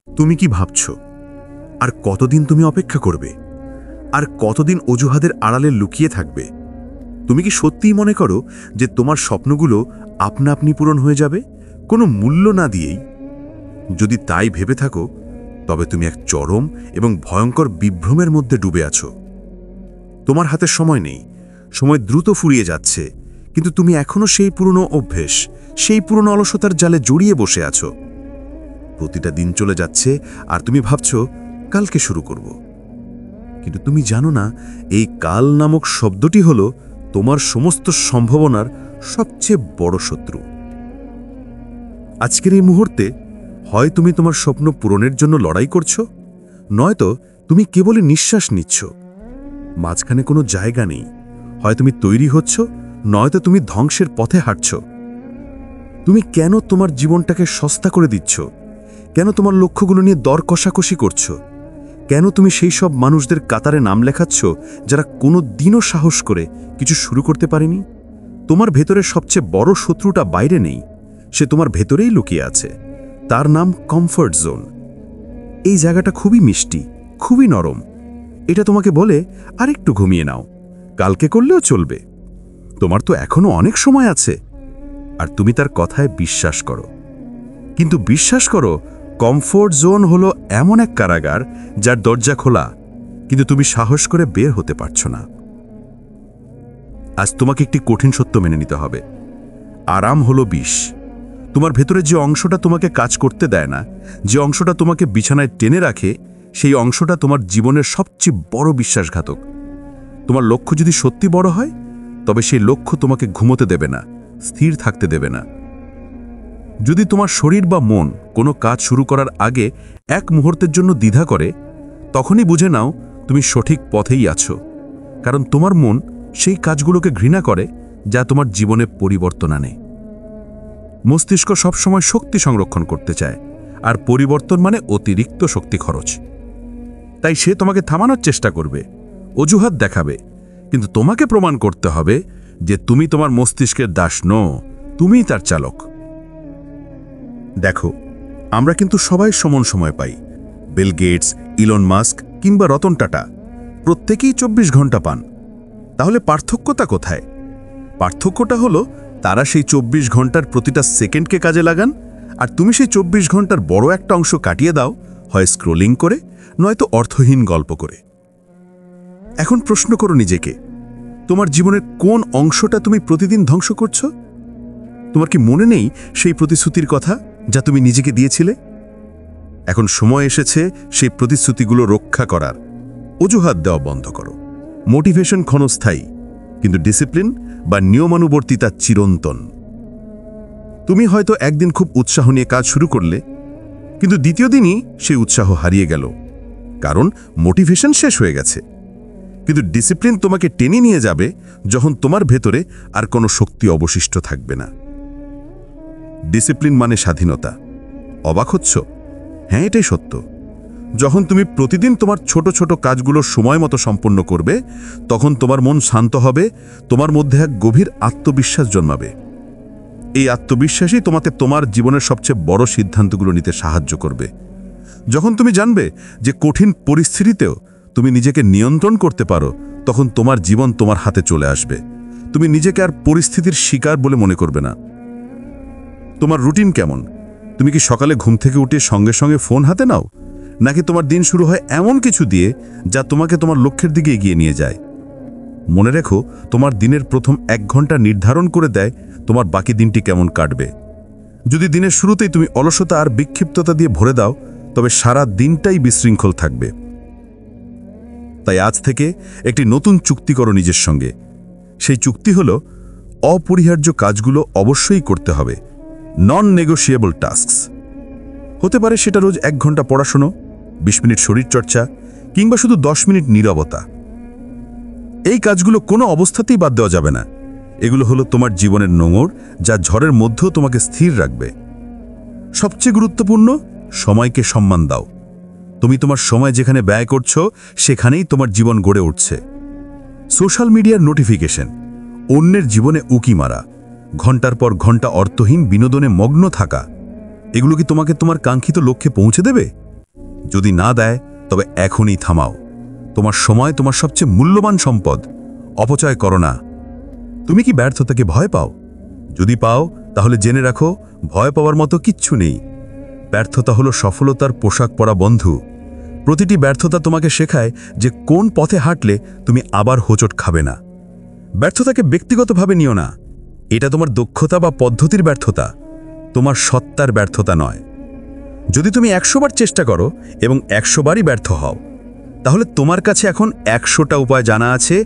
তুমি কি ভাবছ? আর কতদিন তুমি অপেক্ষা করবে? আর কতদিন অজুহাতের আড়ালে লুকিয়ে থাকবে? তুমি কি সত্যিই মনে করো যে তোমার স্বপ্নগুলো আপনা আপনি পূরণ হয়ে যাবে, কোনো মূল্য না দিয়েই? যদি তাই ভেবে থাকো, তবে তুমি এক চরম এবং ভয়ঙ্কর বিভ্রমের মধ্যে ডুবে আছো। তোমার হাতে সময় নেই, সময় দ্রুত ফুরিয়ে যাচ্ছে, কিন্তু তুমি এখনো সেই পুরনো অভ্যেস, সেই পুরনো অলসতার জালে জড়িয়ে বসে আছো। প্রতিটা দিন চলে যাচ্ছে আর তুমি ভাবছো কালকে শুরু করব। কিন্তু তুমি জানো না, এই কাল নামক শব্দটি হলো তোমার সমস্ত সম্ভাবনার সবচেয়ে বড় শত্রু। আজকের এই মুহূর্তে হয় তুমি তোমার স্বপ্ন পূরণের জন্য লড়াই করছো, নয়তো তুমি কেবলই নিঃশ্বাস নিচ্ছ। মাঝখানে কোনো জায়গা নেই। হয় তুমি তৈরি হচ্ছ, নয়তো তুমি ধ্বংসের পথে হাঁটছ। তুমি কেন তোমার জীবনটাকে সস্তা করে দিচ্ছ? কেন তোমার লক্ষ্যগুলো নিয়ে দর কষাকষি করছো? কেন তুমি সেই সব মানুষদের কাতারে নাম লেখাচ্ছ যারা কোনো দিনও সাহস করে কিছু শুরু করতে পারেনি? তোমার ভেতরে সবচেয়ে বড় শত্রুটা বাইরে নেই, সে তোমার ভেতরেই লুকিয়ে আছে। তার নাম কমফর্ট জোন। এই জায়গাটা খুবই মিষ্টি, খুবই নরম। এটা তোমাকে বলে আরেকটু ঘুমিয়ে নাও, কালকে করলেও চলবে, তোমার তো এখনো অনেক সময় আছে। আর তুমি তার কথায় বিশ্বাস করো। কিন্তু বিশ্বাস করো, কমফোর্ট জোন হলো এমন এক কারাগার যার দরজা খোলা, কিন্তু তুমি সাহস করে বের হতে পারছো না। আজ তোমাকে একটি কঠিন সত্য মেনে নিতে হবে। আরাম হলো বিষ। তোমার ভেতরে যে অংশটা তোমাকে কাজ করতে দেয় না, যে অংশটা তোমাকে বিছানায় টেনে রাখে, সেই অংশটা তোমার জীবনের সবচেয়ে বড় বিশ্বাসঘাতক। তোমার লক্ষ্য যদি সত্যি বড় হয়, তবে সেই লক্ষ্য তোমাকে ঘুমোতে দেবে না, স্থির থাকতে দেবে না। যদি তোমার শরীর বা মন কোনো কাজ শুরু করার আগে এক মুহূর্তের জন্য দ্বিধা করে, তখনই বুঝে নাও তুমি সঠিক পথেই আছো। কারণ তোমার মন সেই কাজগুলোকে ঘৃণা করে যা তোমার জীবনে পরিবর্তন আনে। মস্তিষ্ক সবসময় শক্তি সংরক্ষণ করতে চায়, আর পরিবর্তন মানে অতিরিক্ত শক্তি খরচ। তাই সে তোমাকে থামানোর চেষ্টা করবে, অজুহাত দেখাবে, কিন্তু তোমাকে প্রমাণ করতে হবে যে তুমি তোমার মস্তিষ্কের দাস নও, তুমিই তার চালক। দেখো, আমরা কিন্তু সবাই সমান সময় পাই। বিল গেটস, ইলন মাস্ক কিংবা রতন টাটা প্রত্যেকেই 24 ঘন্টা পান। তাহলে পার্থক্যটা কোথায়? পার্থক্যটা হলো তারা সেই 24 ঘন্টার প্রতিটা সেকেন্ডকে কাজে লাগান, আর তুমি সেই 24 ঘন্টার বড় একটা অংশ কাটিয়ে দাও, হয় স্ক্রোলিং করে, নয়তো অর্থহীন গল্প করে। এখন প্রশ্ন করো নিজেকে, তোমার জীবনের কোন অংশটা তুমি প্রতিদিন ধ্বংস করছো? তোমার কি মনে নেই সেই প্রতিশ্রুতির কথা যা তুমি নিজেকে দিয়েছিলে? এখন সময় এসেছে সেই প্রতিশ্রুতিগুলো রক্ষা করার। অজুহাত দেওয়া বন্ধ করো। মোটিভেশন ক্ষণস্থায়ী, কিন্তু ডিসিপ্লিন বা নিয়মানুবর্তিতা চিরন্তন। তুমি হয়তো একদিন খুব উৎসাহ নিয়ে কাজ শুরু করলে, কিন্তু দ্বিতীয় দিনই সেই উৎসাহ হারিয়ে গেল, কারণ মোটিভেশন শেষ হয়ে গেছে। কিন্তু ডিসিপ্লিন তোমাকে টেনে নিয়ে যাবে যখন তোমার ভেতরে আর কোনো শক্তি অবশিষ্ট থাকবে না। ডিসিপ্লিন মানে স্বাধীনতা। অবাক হচ্ছ? হ্যাঁ, এটাই সত্য। যখন তুমি প্রতিদিন তোমার ছোট ছোট কাজগুলো সময় মতো সম্পন্ন করবে, তখন তোমার মন শান্ত হবে, তোমার মধ্যে এক গভীর আত্মবিশ্বাস জন্মাবে। এই আত্মবিশ্বাসই তোমাকে তোমার জীবনের সবচেয়ে বড় সিদ্ধান্তগুলো নিতে সাহায্য করবে। যখন তুমি জানবে যে কঠিন পরিস্থিতিতেও তুমি নিজেকে নিয়ন্ত্রণ করতে পারো, তখন তোমার জীবন তোমার হাতে চলে আসবে। তুমি নিজেকে আর পরিস্থিতির শিকার বলে মনে করবে না। তোমার রুটিন কেমন? তুমি কি সকালে ঘুম থেকে উঠে সঙ্গে সঙ্গে ফোন হাতে নাও, নাকি তোমার দিন শুরু হয় এমন কিছু দিয়ে যা তোমাকে তোমার লক্ষ্যের দিকে এগিয়ে নিয়ে যায়? মনে রেখো, তোমার দিনের প্রথম 1 ঘন্টা নির্ধারণ করে দেয় তোমার বাকি দিনটি কেমন কাটবে। যদি দিনের শুরুতেই তুমি অলসতা আর বিক্ষিপ্ততা দিয়ে ভরে দাও, তবে সারা দিনটাই বিশৃঙ্খল থাকবে। তাই আজ থেকে একটি নতুন চুক্তি করো নিজের সঙ্গে। সেই চুক্তি হলো, অপরিহার্য কাজগুলো অবশ্যই করতে হবে, নন নেগোশিয়েবল টাস্কস। হতে পারে সেটা রোজ 1 ঘন্টা পড়াশোনা, 20 মিনিট শরীরচর্চা, কিংবা শুধু 10 মিনিট নীরবতা। এই কাজগুলো কোনো অবস্থাতেই বাদ দেওয়া যাবে না। এগুলো হলো তোমার জীবনের নোঙর, যা ঝড়ের মধ্যেও তোমাকে স্থির রাখবে। সবচেয়ে গুরুত্বপূর্ণ, সময়কে সম্মান দাও। তুমি তোমার সময় যেখানে ব্যয় করছো, সেখানেই তোমার জীবন গড়ে উঠছে। সোশ্যাল মিডিয়ার নোটিফিকেশন, অন্যের জীবনে উকি মারা, ঘন্টার পর ঘন্টা অর্থহীন বিনোদনে মগ্ন থাকা, এগুলো কি তোমাকে তোমার কাঙ্ক্ষিত লক্ষ্যে পৌঁছে দেবে? যদি না দেয় তবে এখনই থামাও। তোমার সময় তোমার সবচেয়ে মূল্যবান সম্পদ, অপচয় করো না। তুমি কি ব্যর্থতাকে ভয় পাও? যদি পাও তাহলে জেনে রাখো, ভয় পাওয়ার মতো কিচ্ছু নেই। ব্যর্থতা হলো সফলতার পোশাক পরা বন্ধু। প্রতিটি ব্যর্থতা তোমাকে শেখায় যে কোন পথে হাঁটলে তুমি আবার হোঁচট খাবে না। ব্যর্থতাকে ব্যক্তিগতভাবে নিও না। এটা তোমার দক্ষতা বা পদ্ধতির ব্যর্থতা, তোমার সত্তার ব্যর্থতা নয়। যদি তুমি 100 বার চেষ্টা করো এবং 100 বারই ব্যর্থ হও, তাহলে তোমার কাছে এখন 100টা উপায় জানা আছে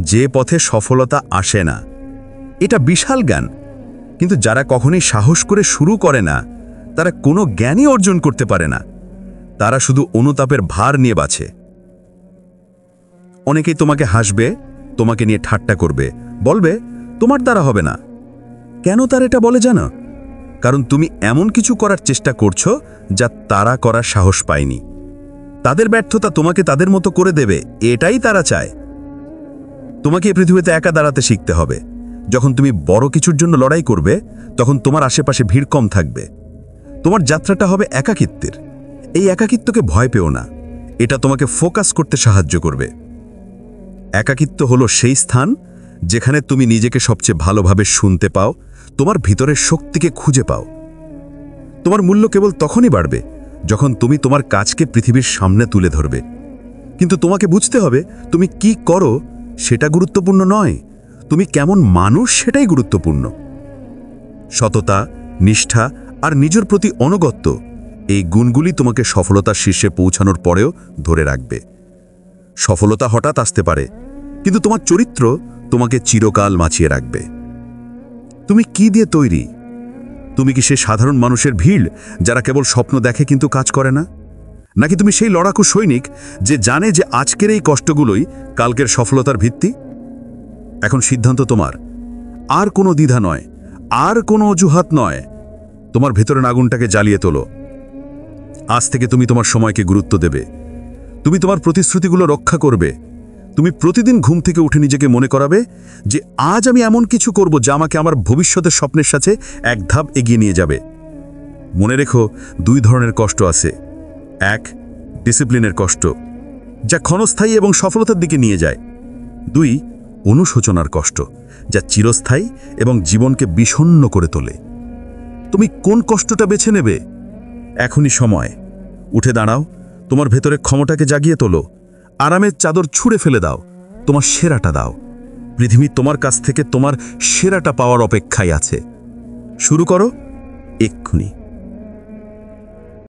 যে পথে সফলতা আসে না। এটা বিশাল জ্ঞান, কিন্তু যারা কখনোই সাহস করে শুরু করে না তারা কোনো জ্ঞানই অর্জন করতে পারে না। তারা শুধু অনুতাপের ভার নিয়ে বাঁচে। অনেকেই তোমাকে হাসবে, তোমাকে নিয়ে ঠাট্টা করবে, বলবে তোমার দ্বারা হবে না। কেন তারা এটা বলে জানো? কারণ তুমি এমন কিছু করার চেষ্টা করছো যা তারা করার সাহস পায়নি। তাদের ব্যর্থতা তোমাকে তাদের মতো করে দেবে, এটাই তারা চায়। তোমাকে এই পৃথিবীতে একা দাঁড়াতে শিখতে হবে। যখন তুমি বড় কিছুর জন্য লড়াই করবে, তখন তোমার আশেপাশে ভিড় কম থাকবে। তোমার যাত্রাটা হবে একাকিত্বের। এই একাকিত্বকে ভয় পেও না, এটা তোমাকে ফোকাস করতে সাহায্য করবে। একাকিত্ব হলো সেই স্থান যেখানে তুমি নিজেকে সবচেয়ে ভালোভাবে শুনতে পাও, তোমার ভিতরের শক্তিকে খুঁজে পাও। তোমার মূল্য কেবল তখনই বাড়বে যখন তুমি তোমার কাজকে পৃথিবীর সামনে তুলে ধরবে। কিন্তু তোমাকে বুঝতে হবে, তুমি কি করো সেটা গুরুত্বপূর্ণ নয়, তুমি কেমন মানুষ সেটাই গুরুত্বপূর্ণ। সততা, নিষ্ঠা আর নিজের প্রতি অনুগত্য, এই গুণগুলি তোমাকে সফলতার শীর্ষে পৌঁছানোর পরেও ধরে রাখবে। সফলতা হঠাৎ আসতে পারে, কিন্তু তোমার চরিত্র তোমাকে চিরকাল বাঁচিয়ে রাখবে। তুমি কি দিয়ে তৈরি? তুমি কি সে সাধারণ মানুষের ভিড় যারা কেবল স্বপ্ন দেখে কিন্তু কাজ করে না? নাকি তুমি সেই লড়াকু সৈনিক যে জানে যে আজকের এই কষ্টগুলোই কালকের সফলতার ভিত্তি? এখন সিদ্ধান্ত তোমার। আর কোনো দ্বিধা নয়, আর কোনো অজুহাত নয়। তোমার ভেতরের আগুনটাকে জ্বালিয়ে তোলো। আজ থেকে তুমি তোমার সময়কে গুরুত্ব দেবে। তুমি তোমার প্রতিশ্রুতিগুলো রক্ষা করবে। তুমি প্রতিদিন ঘুম থেকে উঠে নিজেকে মনে করাবে যে আজ আমি এমন কিছু করব যা আমাকে আমার ভবিষ্যতের স্বপ্নের সাথে এক ধাপ এগিয়ে নিয়ে যাবে। মনে রেখো, 2 ধরনের কষ্ট আছে। 1, ডিসিপ্লিনের কষ্ট, যা ক্ষণস্থায়ী এবং সফলতার দিকে নিয়ে যায়। 2, অনুশোচনার কষ্ট, যা চিরস্থায়ী এবং জীবনকে বিষণ্ণ করে তোলে। তুমি কোন কষ্টটা বেছে নেবে? এখনই সময়। উঠে দাঁড়াও, তোমার ভেতরে ক্ষমতাকে জাগিয়ে তোলো। আরামের চাদর ছুঁড়ে ফেলে দাও, তোমার সেরাটা দাও। পৃথিবী তোমার কাছ থেকে তোমার সেরাটা পাওয়ার অপেক্ষায় আছে। শুরু করো এক্ষুনি।